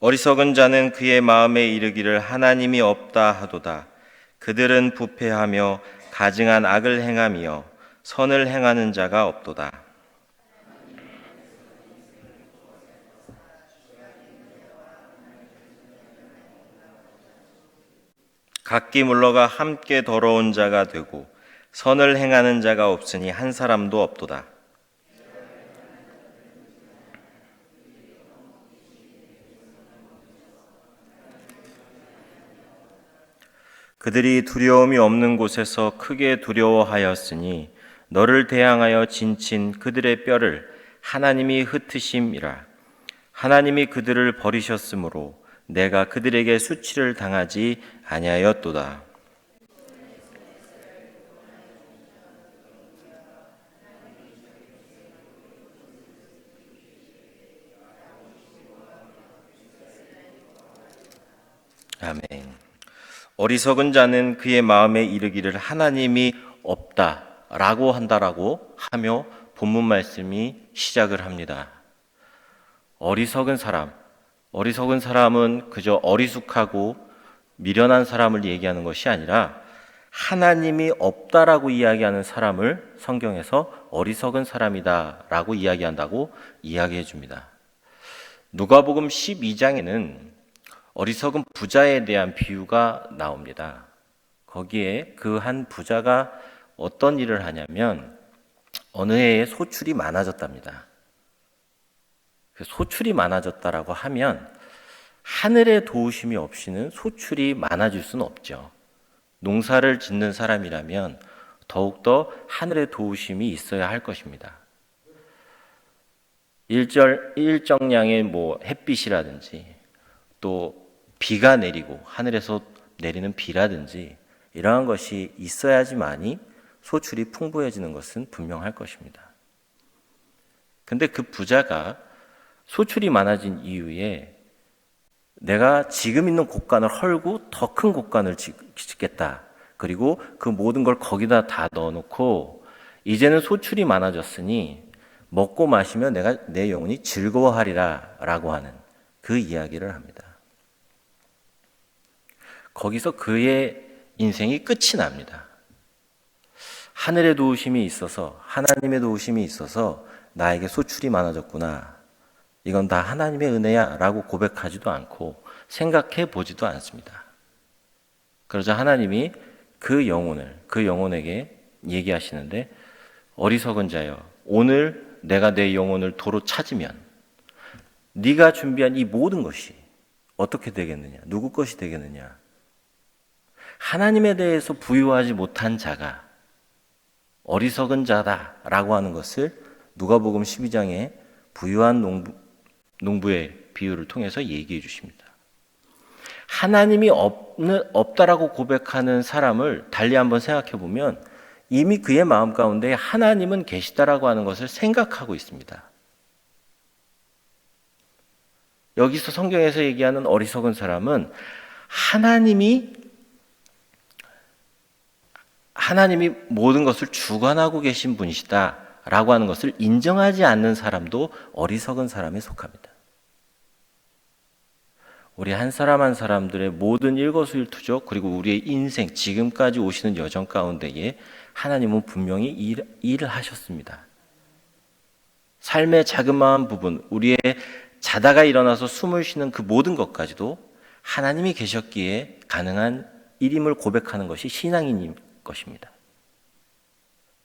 어리석은 자는 그의 마음에 이르기를 하나님이 없다 하도다. 그들은 부패하며 가증한 악을 행하며 선을 행하는 자가 없도다. 각기 물러가 함께 더러운 자가 되고 선을 행하는 자가 없으니 한 사람도 없도다. 그들이 두려움이 없는 곳에서 크게 두려워하였으니 너를 대항하여 진친 그들의 뼈를 하나님이 흩으심이라. 하나님이 그들을 버리셨으므로 내가 그들에게 수치를 당하지 아니하였도다. 아멘. 어리석은 자는 그의 마음에 이르기를 하나님이 없다라고 한다라고 하며 본문 말씀이 시작을 합니다. 어리석은 사람은 그저 어리숙하고 미련한 사람을 얘기하는 것이 아니라 하나님이 없다라고 이야기하는 사람을 성경에서 어리석은 사람이다라고 이야기한다고 이야기해 줍니다. 누가복음 12장에는 어리석은 부자에 대한 비유가 나옵니다. 거기에 그 한 부자가 어떤 일을 하냐면 어느 해에 소출이 많아졌답니다. 소출이 많아졌다라고 하면 하늘의 도우심이 없이는 소출이 많아질 수는 없죠. 농사를 짓는 사람이라면 더욱더 하늘의 도우심이 있어야 할 것입니다. 일정량의 햇빛이라든지 또 비가 내리고 하늘에서 내리는 비라든지 이러한 것이 있어야지만이 소출이 풍부해지는 것은 분명할 것입니다. 근데 그 부자가 소출이 많아진 이후에 내가 지금 있는 곳간을 헐고 더 큰 곳간을 짓겠다. 그리고 그 모든 걸 거기다 다 넣어놓고 이제는 소출이 많아졌으니 먹고 마시면 내 영혼이 즐거워하리라 라고 하는 그 이야기를 합니다. 거기서 그의 인생이 끝이 납니다. 하늘의 도우심이 있어서 하나님의 도우심이 있어서 나에게 소출이 많아졌구나. 이건 다 하나님의 은혜야 라고 고백하지도 않고 생각해 보지도 않습니다. 그러자 하나님이 그 영혼에게 얘기하시는데 어리석은 자여 오늘 내가 내 영혼을 도로 찾으면 네가 준비한 이 모든 것이 어떻게 되겠느냐? 누구 것이 되겠느냐? 하나님에 대해서 부유하지 못한 자가 어리석은 자다라고 하는 것을 누가복음 12장에 부유한 농부의 비유를 통해서 얘기해 주십니다. 하나님이 없다라고 고백하는 사람을 달리 한번 생각해 보면 이미 그의 마음 가운데 하나님은 계시다라고 하는 것을 생각하고 있습니다. 여기서 성경에서 얘기하는 어리석은 사람은 하나님이 모든 것을 주관하고 계신 분이시다라고 하는 것을 인정하지 않는 사람도 어리석은 사람에 속합니다. 우리 한 사람 한 사람들의 모든 일거수일투족 그리고 우리의 인생 지금까지 오시는 여정 가운데에 하나님은 분명히 일을 하셨습니다. 삶의 자그마한 부분, 우리의 자다가 일어나서 숨을 쉬는 그 모든 것까지도 하나님이 계셨기에 가능한 일임을 고백하는 것이 신앙인 것입니다.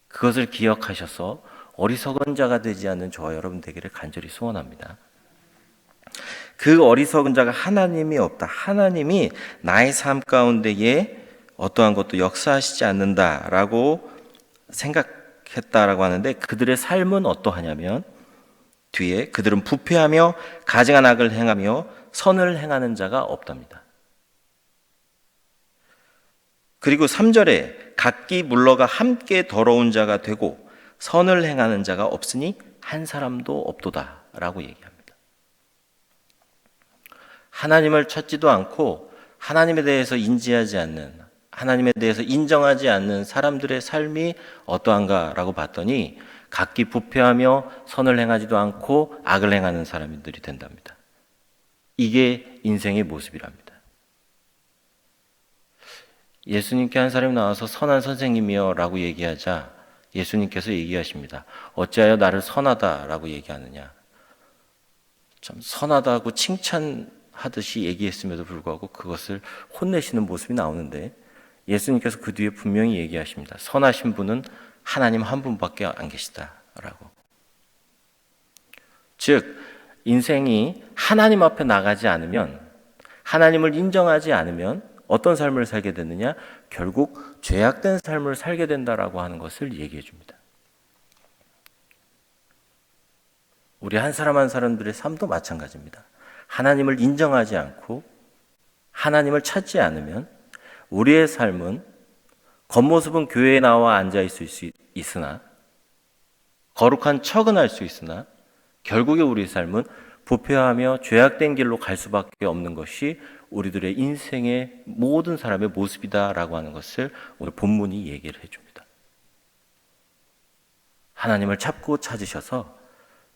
그것을 기억하셔서 어리석은 자가 되지 않는 저와 여러분 되기를 간절히 소원합니다. 그 어리석은 자가 하나님이 없다. 하나님이 나의 삶 가운데에 어떠한 것도 역사하시지 않는다라고 생각했다라고 하는데 그들의 삶은 어떠하냐면 뒤에 그들은 부패하며 가증한 악을 행하며 선을 행하는 자가 없답니다. 그리고 3절에 각기 물러가 함께 더러운 자가 되고 선을 행하는 자가 없으니 한 사람도 없도다 라고 얘기합니다. 하나님을 찾지도 않고 하나님에 대해서 인지하지 않는, 하나님에 대해서 인정하지 않는 사람들의 삶이 어떠한가라고 봤더니 각기 부패하며 선을 행하지도 않고 악을 행하는 사람들이 된답니다. 이게 인생의 모습이랍니다. 예수님께 한 사람이 나와서 선한 선생님이여 라고 얘기하자 예수님께서 얘기하십니다. 어찌하여 나를 선하다라고 얘기하느냐. 참 선하다고 칭찬하듯이 얘기했음에도 불구하고 그것을 혼내시는 모습이 나오는데 예수님께서 그 뒤에 분명히 얘기하십니다. 선하신 분은 하나님 한 분밖에 안 계시다라고. 즉 인생이 하나님 앞에 나가지 않으면, 하나님을 인정하지 않으면 어떤 삶을 살게 되느냐? 결국 죄악된 삶을 살게 된다라고 하는 것을 얘기해 줍니다. 우리 한 사람 한 사람들의 삶도 마찬가지입니다. 하나님을 인정하지 않고 하나님을 찾지 않으면 우리의 삶은 겉모습은 교회에 나와 앉아 있을 수 있으나, 거룩한 척은 할 수 있으나 결국에 우리의 삶은 부패하며 죄악된 길로 갈 수밖에 없는 것이 우리들의 인생의 모든 사람의 모습이다라고 하는 것을 오늘 본문이 얘기를 해줍니다. 하나님을 찾고 찾으셔서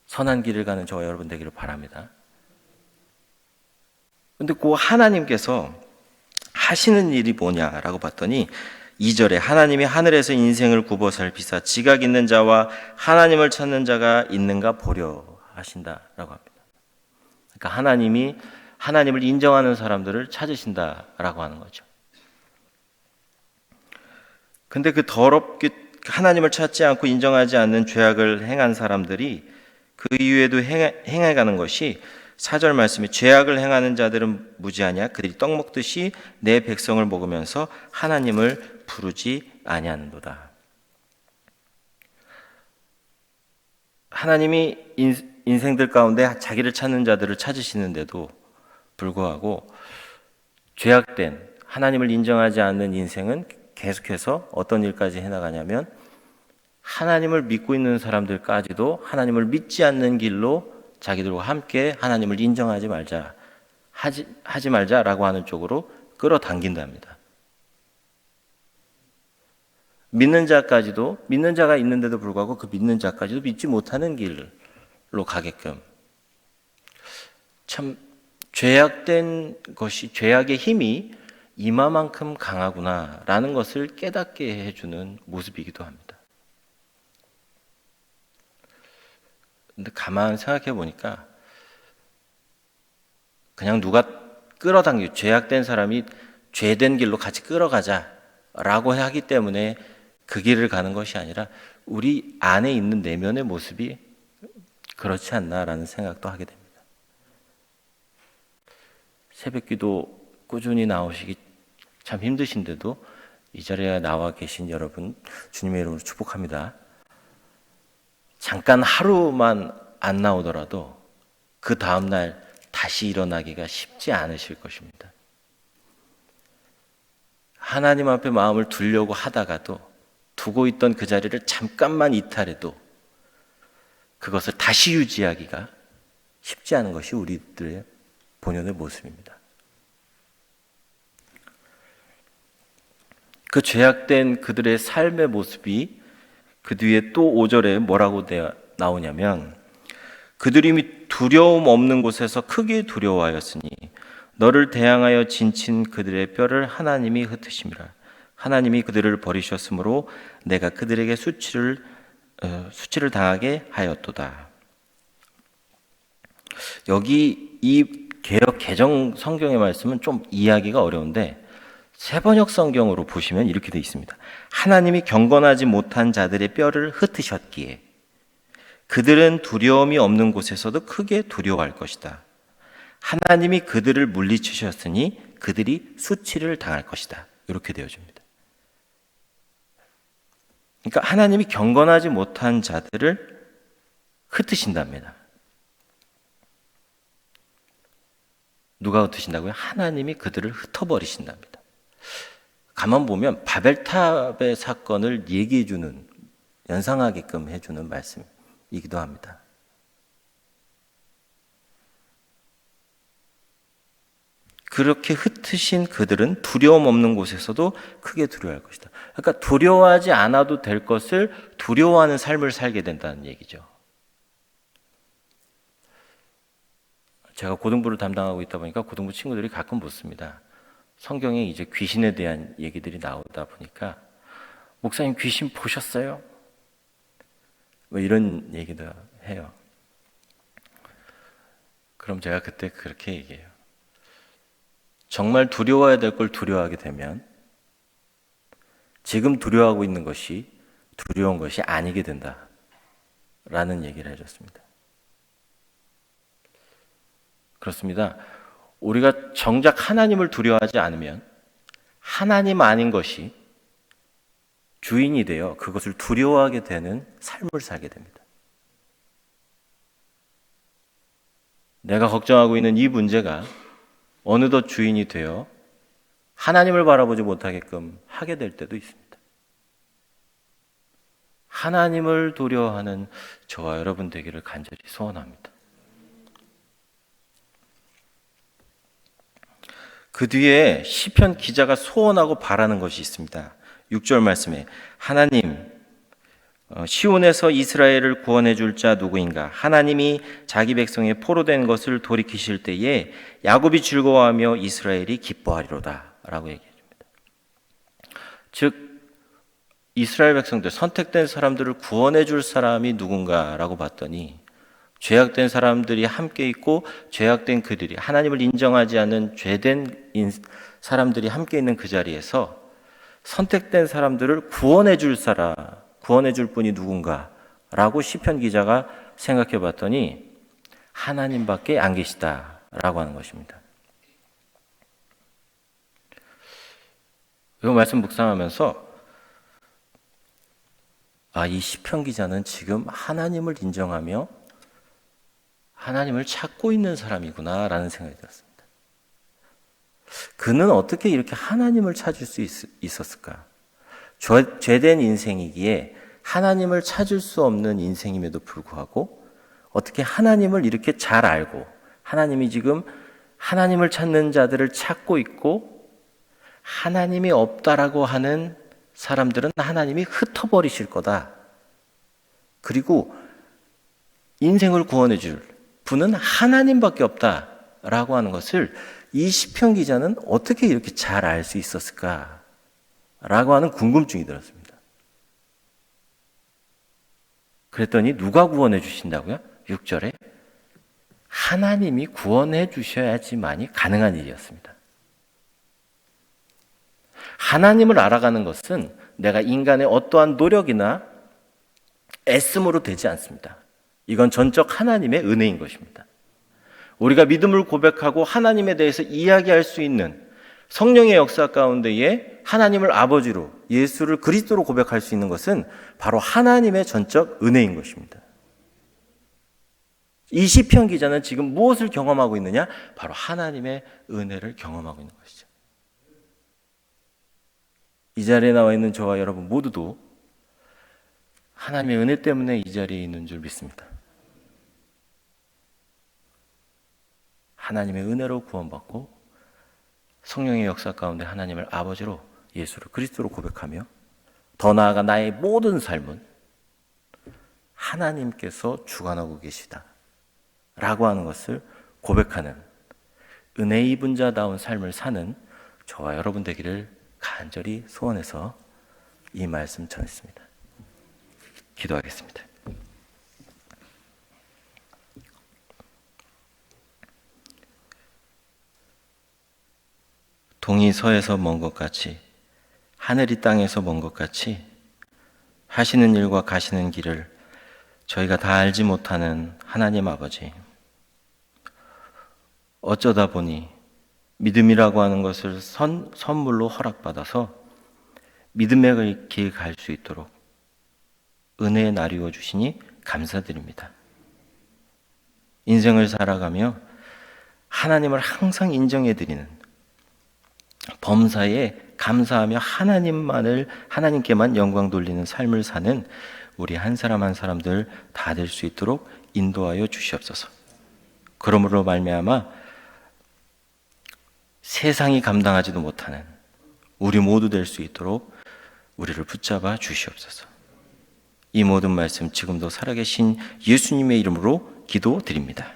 선한 길을 가는 저와 여러분 되기를 바랍니다. 그런데 그 하나님께서 하시는 일이 뭐냐라고 봤더니 2절에 하나님이 하늘에서 인생을 굽어 살피사 지각 있는 자와 하나님을 찾는 자가 있는가 보려 하신다라고 합니다. 그러니까 하나님이 하나님을 인정하는 사람들을 찾으신다라고 하는 거죠. 근데 그 더럽게 하나님을 찾지 않고 인정하지 않는 죄악을 행한 사람들이 그 이후에도 행해가는 것이 4절 말씀이 죄악을 행하는 자들은 무지하냐 그들이 떡 먹듯이 내 백성을 먹으면서 하나님을 부르지 아니하는도다. 하나님이 인생들 가운데 자기를 찾는 자들을 찾으시는데도 불구하고 죄악된 하나님을 인정하지 않는 인생은 계속해서 어떤 일까지 해나가냐면 하나님을 믿고 있는 사람들까지도 하나님을 믿지 않는 길로 자기들과 함께 하나님을 인정하지 말자, 하지 말자라고 하는 쪽으로 끌어당긴답니다. 믿는 자까지도, 믿는 자가 있는데도 불구하고 그 믿는 자까지도 믿지 못하는 길로 가게끔. 참 죄악된 것이, 죄악의 힘이 이마만큼 강하구나라는 것을 깨닫게 해주는 모습이기도 합니다. 근데 가만 생각해 보니까 그냥 누가 끌어당겨, 죄악된 사람이 죄된 길로 같이 끌어가자라고 하기 때문에 그 길을 가는 것이 아니라 우리 안에 있는 내면의 모습이 그렇지 않나라는 생각도 하게 됩니다. 새벽기도 꾸준히 나오시기 참 힘드신데도 이 자리에 나와 계신 여러분 주님의 이름으로 축복합니다. 잠깐 하루만 안 나오더라도 그 다음날 다시 일어나기가 쉽지 않으실 것입니다. 하나님 앞에 마음을 두려고 하다가도 두고 있던 그 자리를 잠깐만 이탈해도 그것을 다시 유지하기가 쉽지 않은 것이 우리들의 본연의 모습입니다. 그 죄악된 그들의 삶의 모습이 그 뒤에 또 5절에 뭐라고 나오냐면 그들이 이미 두려움 없는 곳에서 크게 두려워하였으니 너를 대항하여 진친 그들의 뼈를 하나님이 흩으심이라. 하나님이 그들을 버리셨으므로 내가 그들에게 수치를 당하게 하였도다. 여기 이 개역 개정 성경의 말씀은 좀 이해하기가 어려운데 세번역 성경으로 보시면 이렇게 되어 있습니다. 하나님이 경건하지 못한 자들의 뼈를 흩으셨기에 그들은 두려움이 없는 곳에서도 크게 두려워할 것이다. 하나님이 그들을 물리치셨으니 그들이 수치를 당할 것이다. 이렇게 되어집니다. 그러니까 하나님이 경건하지 못한 자들을 흩으신답니다. 누가 흩으신다고요? 하나님이 그들을 흩어버리신답니다. 가만 보면 바벨탑의 사건을 얘기해주는, 연상하게끔 해주는 말씀이기도 합니다. 그렇게 흩으신 그들은 두려움 없는 곳에서도 크게 두려워할 것이다. 그러니까 두려워하지 않아도 될 것을 두려워하는 삶을 살게 된다는 얘기죠. 제가 고등부를 담당하고 있다 보니까 고등부 친구들이 가끔 묻습니다. 성경에 이제 귀신에 대한 얘기들이 나오다 보니까 목사님 귀신 보셨어요? 뭐 이런 얘기도 해요. 그럼 제가 그때 그렇게 얘기해요. 정말 두려워야 될 걸 두려워하게 되면 지금 두려워하고 있는 것이 두려운 것이 아니게 된다 라는 얘기를 해줬습니다. 그렇습니다. 우리가 정작 하나님을 두려워하지 않으면 하나님 아닌 것이 주인이 되어 그것을 두려워하게 되는 삶을 살게 됩니다. 내가 걱정하고 있는 이 문제가 어느덧 주인이 되어 하나님을 바라보지 못하게끔 하게 될 때도 있습니다. 하나님을 두려워하는 저와 여러분 되기를 간절히 소원합니다. 그 뒤에 시편 기자가 소원하고 바라는 것이 있습니다. 6절 말씀에 하나님, 시온에서 이스라엘을 구원해 줄 자 누구인가? 하나님이 자기 백성의 포로된 것을 돌이키실 때에 야곱이 즐거워하며 이스라엘이 기뻐하리로다 라고 얘기해 줍니다. 즉 이스라엘 백성들, 선택된 사람들을 구원해 줄 사람이 누군가라고 봤더니 죄악된 사람들이 함께 있고 죄악된 그들이, 하나님을 인정하지 않는 죄된 사람들이 함께 있는 그 자리에서 선택된 사람들을 구원해 줄 분이 누군가라고 시편 기자가 생각해 봤더니 하나님밖에 안 계시다라고 하는 것입니다. 이 말씀 묵상하면서 이 시편 기자는 지금 하나님을 인정하며 하나님을 찾고 있는 사람이구나 라는 생각이 들었습니다. 그는 어떻게 이렇게 하나님을 찾을 수 있었을까? 죄된 인생이기에 하나님을 찾을 수 없는 인생임에도 불구하고 어떻게 하나님을 이렇게 잘 알고 하나님이 지금 하나님을 찾는 자들을 찾고 있고 하나님이 없다라고 하는 사람들은 하나님이 흩어버리실 거다. 그리고 인생을 구원해 줄 분은 하나님밖에 없다라고 하는 것을 이 시편 기자는 어떻게 이렇게 잘 알 수 있었을까라고 하는 궁금증이 들었습니다. 그랬더니 누가 구원해 주신다고요? 6절에 하나님이 구원해 주셔야지만이 가능한 일이었습니다. 하나님을 알아가는 것은 내가 인간의 어떠한 노력이나 애씀으로 되지 않습니다. 이건 전적 하나님의 은혜인 것입니다. 우리가 믿음을 고백하고 하나님에 대해서 이야기할 수 있는 성령의 역사 가운데에 하나님을 아버지로, 예수를 그리스도로 고백할 수 있는 것은 바로 하나님의 전적 은혜인 것입니다. 이 시편 기자는 지금 무엇을 경험하고 있느냐? 바로 하나님의 은혜를 경험하고 있는 것이죠. 이 자리에 나와 있는 저와 여러분 모두도 하나님의 은혜 때문에 이 자리에 있는 줄 믿습니다. 하나님의 은혜로 구원받고 성령의 역사 가운데 하나님을 아버지로, 예수를 그리스도로 고백하며 더 나아가 나의 모든 삶은 하나님께서 주관하고 계시다 라고 하는 것을 고백하는 은혜 입은 자다운 삶을 사는 저와 여러분 되기를 간절히 소원해서 이 말씀 전했습니다. 기도하겠습니다. 동이 서에서 먼 것 같이 하늘이 땅에서 먼 것 같이 하시는 일과 가시는 길을 저희가 다 알지 못하는 하나님 아버지, 어쩌다 보니 믿음이라고 하는 것을 선물로 허락받아서 믿음의 길 갈 수 있도록 은혜에 나뉘어 주시니 감사드립니다. 인생을 살아가며 하나님을 항상 인정해 드리는, 범사에 감사하며 하나님께만 영광 돌리는 삶을 사는 우리 한 사람 한 사람들 다 될 수 있도록 인도하여 주시옵소서. 그러므로 말미암아 세상이 감당하지도 못하는 우리 모두 될 수 있도록 우리를 붙잡아 주시옵소서. 이 모든 말씀 지금도 살아계신 예수님의 이름으로 기도드립니다.